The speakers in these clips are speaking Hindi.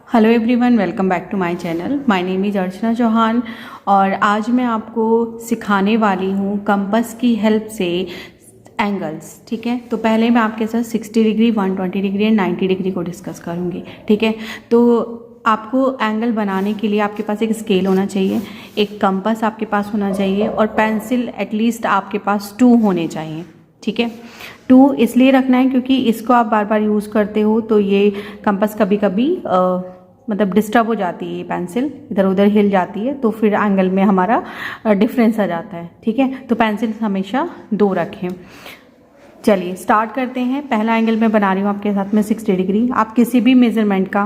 Hello everyone, welcome back to my channel. My name is Archana Chauhan और आज मैं आपको सिखाने वाली हूँ कंपास की हेल्प से एंगल्स। ठीक है, तो पहले मैं आपके साथ 60 डिग्री, 120 डिग्री एंड 90 डिग्री को डिस्कस करूँगी। ठीक है, तो आपको एंगल बनाने के लिए आपके पास एक स्केल होना चाहिए, एक कंपास आपके पास होना चाहिए और पेंसिल एटलीस्ट आपके पास 2 होने चाहिए। ठीक है, 2 इसलिए रखना है क्योंकि इसको आप बार बार यूज़ करते हो तो ये कंपास कभी कभी मतलब डिस्टर्ब हो जाती है, ये पेंसिल इधर उधर हिल जाती है तो फिर एंगल में हमारा डिफरेंस आ जाता है। ठीक है, तो पेंसिल हमेशा 2 रखें। चलिए स्टार्ट करते हैं। पहला एंगल मैं बना रही हूँ आपके साथ में 60 डिग्री। आप किसी भी मेज़रमेंट का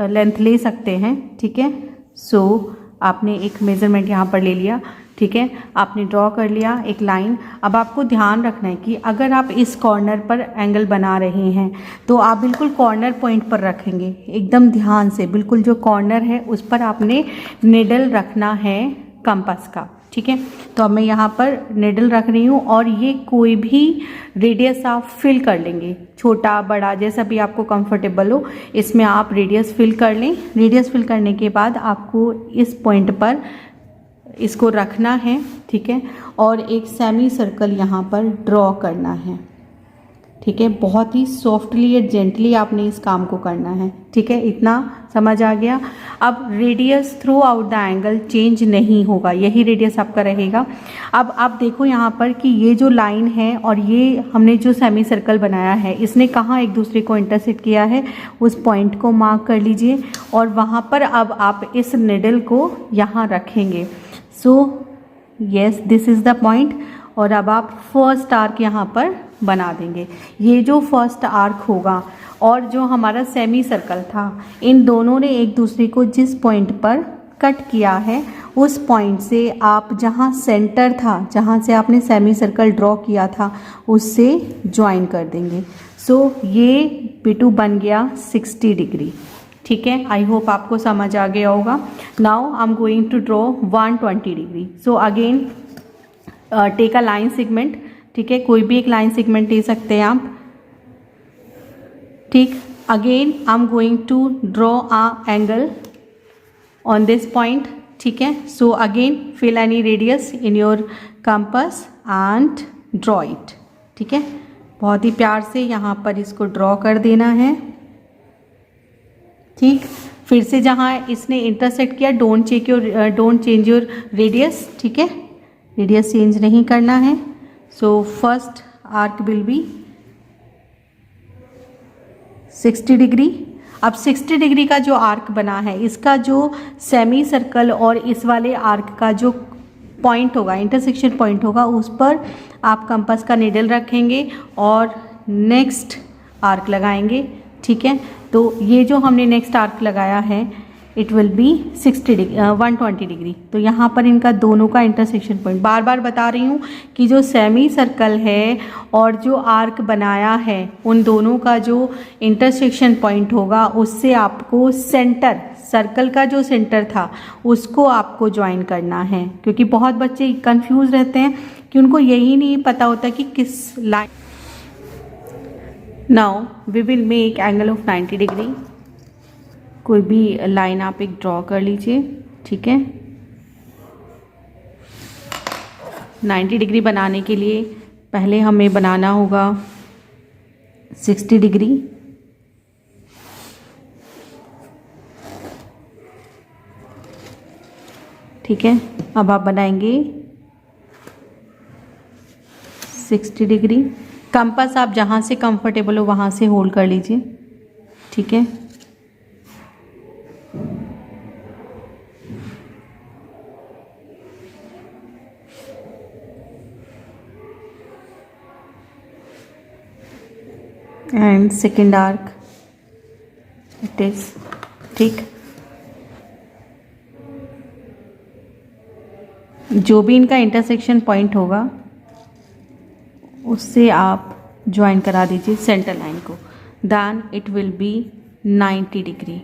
लेंथ ले सकते हैं। ठीक है, सो आपने एक मेज़रमेंट यहाँ पर ले लिया। ठीक है, आपने ड्रॉ कर लिया एक लाइन। अब आपको ध्यान रखना है कि अगर आप इस कॉर्नर पर एंगल बना रहे हैं तो आप बिल्कुल कॉर्नर पॉइंट पर रखेंगे, एकदम ध्यान से। बिल्कुल जो कॉर्नर है उस पर आपने निडल रखना है कंपास का। ठीक है, तो अब मैं यहाँ पर निडल रख रही हूँ और ये कोई भी रेडियस आप फिल कर लेंगे, छोटा बड़ा जैसा भी आपको कंफर्टेबल हो, इसमें आप रेडियस फिल कर लें। रेडियस फिल करने के बाद आपको इस पॉइंट पर इसको रखना है। ठीक है, और एक सेमी सर्कल यहाँ पर ड्रॉ करना है। ठीक है, बहुत ही सॉफ्टली एंड जेंटली आपने इस काम को करना है। ठीक है, इतना समझ आ गया। अब radius through out the angle change नहीं होगा, यही रेडियस आपका रहेगा। अब आप देखो यहाँ पर कि ये जो लाइन है और ये हमने जो सेमी सर्कल बनाया है, इसने कहाँ एक दूसरे को इंटरसेक्ट किया है, उस पॉइंट को मार्क कर लीजिए और वहाँ पर अब आप इस निडल को यहाँ रखेंगे। So yes, this is the point. और अब आप फर्स्ट आर्क यहाँ पर बना देंगे। ये जो फर्स्ट आर्क होगा और जो हमारा सेमी सर्कल था, इन दोनों ने एक दूसरे को जिस पॉइंट पर कट किया है उस पॉइंट से आप जहाँ सेंटर था, जहाँ से आपने सेमी सर्कल ड्रॉ किया था, उससे ज्वाइन कर देंगे। सो ये बिटू बन गया 60 डिग्री। ठीक है, आई होप आपको समझ आ गया होगा। Now I am going to draw 120 degree. So again take a line segment. ठीक है, कोई भी एक लाइन सेगमेंट ले सकते हैं आप। ठीक, again I am going to draw a angle on this point. ठीक है, so again fill any radius in your compass and draw it. ठीक है, बहुत ही प्यार से यहाँ पर इसको ड्रॉ कर देना है। ठीक, फिर से जहाँ इसने इंटरसेक्ट किया, डोंट चेंज योर रेडियस। ठीक है, रेडियस चेंज नहीं करना है। So first arc will be 60 degree. अब 60 डिग्री का जो आर्क बना है, इसका जो सेमी सर्कल और इस वाले आर्क का जो पॉइंट होगा, इंटरसेक्शन पॉइंट होगा, उस पर आप कंपास का निडल रखेंगे और नेक्स्ट आर्क लगाएंगे। ठीक है, तो ये जो हमने नेक्स्ट आर्क लगाया है इट विल बी 120 डिग्री। तो यहाँ पर इनका दोनों का इंटरसेक्शन पॉइंट, बार बार बता रही हूँ कि जो सेमी सर्कल है और जो आर्क बनाया है, उन दोनों का जो इंटरसेक्शन पॉइंट होगा उससे आपको सेंटर, सर्कल का जो सेंटर था उसको आपको ज्वाइन करना है। क्योंकि बहुत बच्चे कंफ्यूज रहते हैं कि उनको यही नहीं पता होता कि किस line. Now we will make angle of 90 degree. कोई भी लाइन आप एक ड्रॉ कर लीजिए। ठीक है, 90 डिग्री बनाने के लिए पहले हमें बनाना होगा 60 डिग्री। ठीक है, अब आप बनाएंगे 60 डिग्री। कंपास आप जहाँ से कंफर्टेबल हो वहाँ से होल्ड कर लीजिए। ठीक है, and second arc it is. ठीक, जो भी इनका इंटरसेक्शन पॉइंट होगा उससे आप ज्वाइन करा दीजिए सेंटर लाइन को। Then it will be 90 degree.